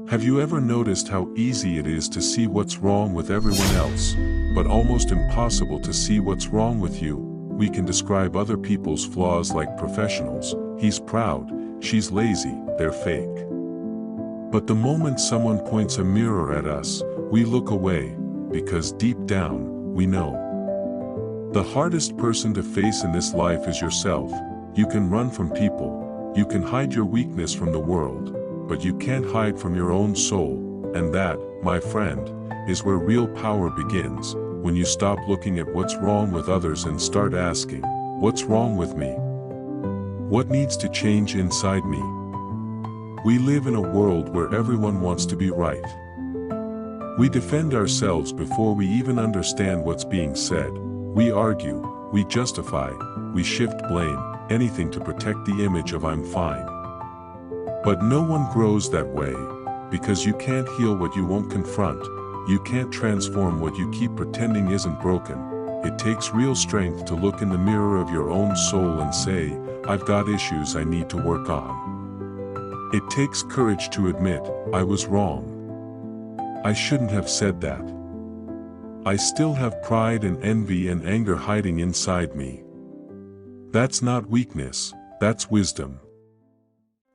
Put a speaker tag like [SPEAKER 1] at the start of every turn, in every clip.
[SPEAKER 1] Have you ever noticed how easy it is to see what's wrong with everyone else, but almost impossible to see what's wrong with you? We can describe other people's flaws like professionals. He's proud, she's lazy, they're fake. But the moment someone points a mirror at us, we look away, because deep down, we know. The hardest person to face in this life is yourself. You can run from people, you can hide your weakness from the world, but you can't hide from your own soul, and that, my friend, is where real power begins, when you stop looking at what's wrong with others and start asking, what's wrong with me? What needs to change inside me? We live in a world where everyone wants to be right. We defend ourselves before we even understand what's being said. We argue, we justify, we shift blame, anything to protect the image of I'm fine. But no one grows that way, because you can't heal what you won't confront, you can't transform what you keep pretending isn't broken. It takes real strength to look in the mirror of your own soul and say, I've got issues I need to work on. It takes courage to admit, I was wrong. I shouldn't have said that. I still have pride and envy and anger hiding inside me. That's not weakness, that's wisdom.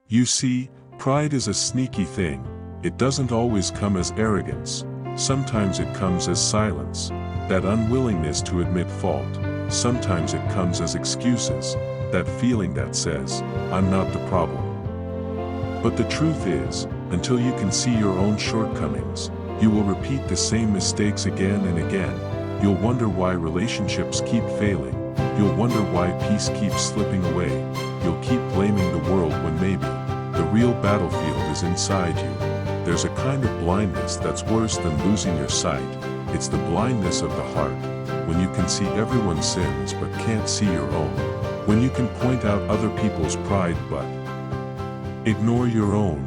[SPEAKER 1] You see, pride is a sneaky thing. It doesn't always come as arrogance. Sometimes it comes as silence, that unwillingness to admit fault. Sometimes it comes as excuses, that feeling that says, I'm not the problem. But the truth is, until you can see your own shortcomings, you will repeat the same mistakes again and again. You'll wonder why relationships keep failing. You'll wonder why peace keeps slipping away. You'll keep blaming the world when maybe the real battlefield is inside you. There's a kind of blindness that's worse than losing your sight. It's the blindness of the heart, when you can see everyone's sins but can't see your own. When you can point out other people's pride but ignore your own.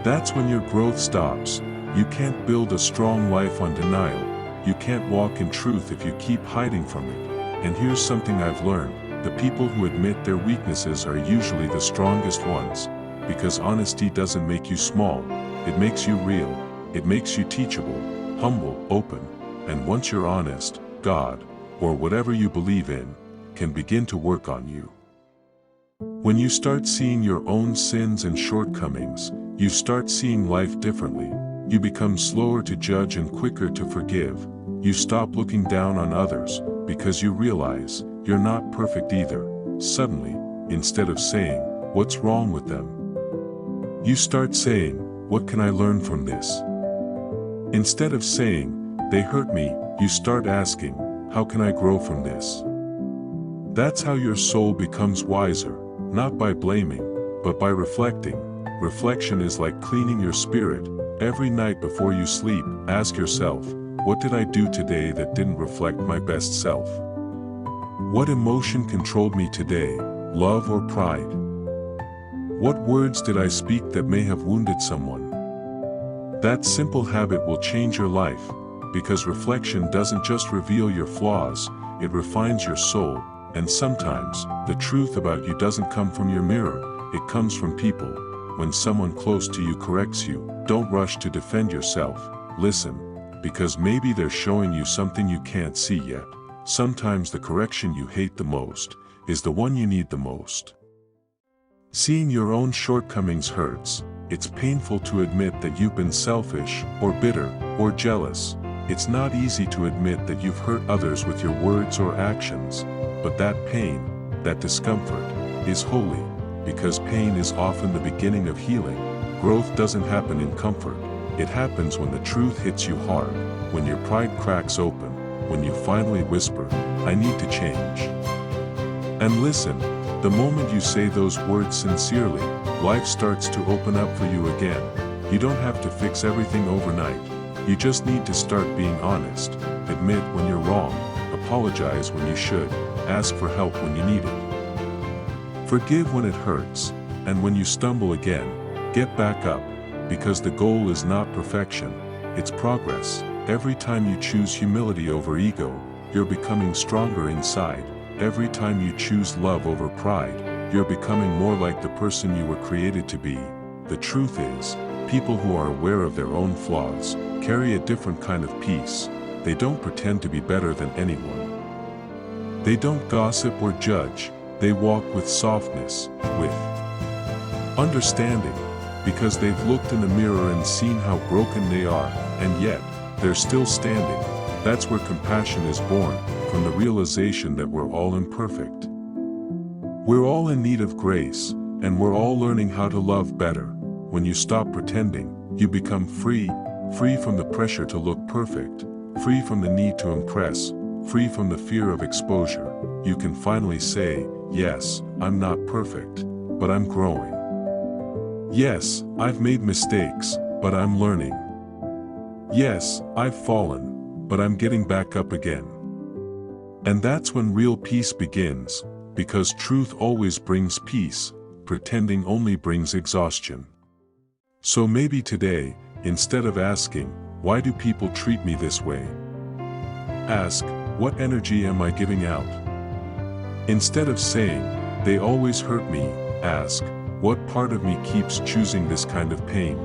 [SPEAKER 1] That's when your growth stops. You can't build a strong life on denial. You can't walk in truth if you keep hiding from it. And here's something I've learned. The people who admit their weaknesses are usually the strongest ones, because honesty doesn't make you small, it makes you real, it makes you teachable, humble, open, and once you're honest, God, or whatever you believe in, can begin to work on you. When you start seeing your own sins and shortcomings, you start seeing life differently. You become slower to judge and quicker to forgive. You stop looking down on others, because you realize, you're not perfect either. Suddenly, instead of saying, what's wrong with them? You start saying, what can I learn from this? Instead of saying, they hurt me, you start asking, how can I grow from this? That's how your soul becomes wiser, not by blaming, but by reflecting. Reflection is like cleaning your spirit. Every night before you sleep, ask yourself, what did I do today that didn't reflect my best self? What emotion controlled me today, love or pride? What words did I speak that may have wounded someone? That simple habit will change your life, because reflection doesn't just reveal your flaws, it refines your soul, and sometimes, the truth about you doesn't come from your mirror, it comes from people. When someone close to you corrects you, don't rush to defend yourself, listen, because maybe they're showing you something you can't see yet. Sometimes the correction you hate the most is the one you need the most. Seeing your own shortcomings hurts. It's painful to admit that you've been selfish, or bitter, or jealous. It's not easy to admit that you've hurt others with your words or actions, but that pain, that discomfort, is holy, because pain is often the beginning of healing. Growth doesn't happen in comfort. It happens when the truth hits you hard, when your pride cracks open, when you finally whisper, I need to change. And listen, the moment you say those words sincerely, life starts to open up for you again. You don't have to fix everything overnight. You just need to start being honest, admit when you're wrong, apologize when you should, ask for help when you need it. Forgive when it hurts, and when you stumble again, get back up, because the goal is not perfection, it's progress. Every time you choose humility over ego, you're becoming stronger inside. Every time you choose love over pride, you're becoming more like the person you were created to be. The truth is, People who are aware of their own flaws carry a different kind of peace. They don't pretend to be better than anyone. They don't gossip or judge. They walk with softness, with understanding, because they've looked in the mirror and seen how broken they are, and yet, they're still standing. That's where compassion is born, from the realization that we're all imperfect. We're all in need of grace, and we're all learning how to love better. When you stop pretending, you become free, free from the pressure to look perfect, free from the need to impress, free from the fear of exposure. You can finally say, yes, I'm not perfect, but I'm growing. Yes, I've made mistakes, but I'm learning. Yes, I've fallen, but I'm getting back up again. And that's when real peace begins, because truth always brings peace, pretending only brings exhaustion. So maybe today, instead of asking, why do people treat me this way? Ask, what energy am I giving out? Instead of saying, they always hurt me, ask, what part of me keeps choosing this kind of pain?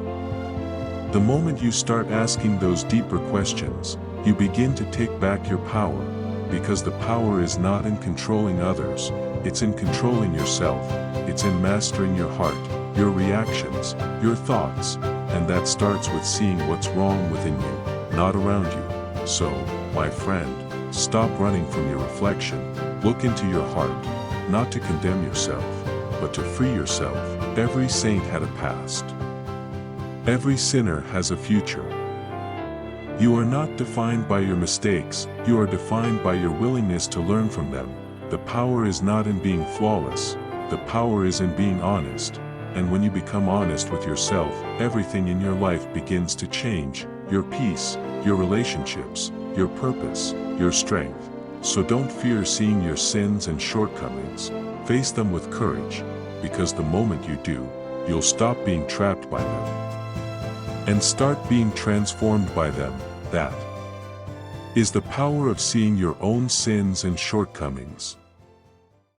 [SPEAKER 1] The moment you start asking those deeper questions, you begin to take back your power, because the power is not in controlling others, it's in controlling yourself, it's in mastering your heart, your reactions, your thoughts, and that starts with seeing what's wrong within you, not around you. So, my friend, stop running from your reflection, look into your heart, not to condemn yourself, but to free yourself. Every saint had a past. Every sinner has a future. You are not defined by your mistakes, you are defined by your willingness to learn from them. The power is not in being flawless, the power is in being honest. And when you become honest with yourself, everything in your life begins to change, your peace, your relationships, your purpose, your strength. So don't fear seeing your sins and shortcomings, face them with courage, because the moment you do, you'll stop being trapped by them and start being transformed by them. That is the power of seeing your own sins and shortcomings.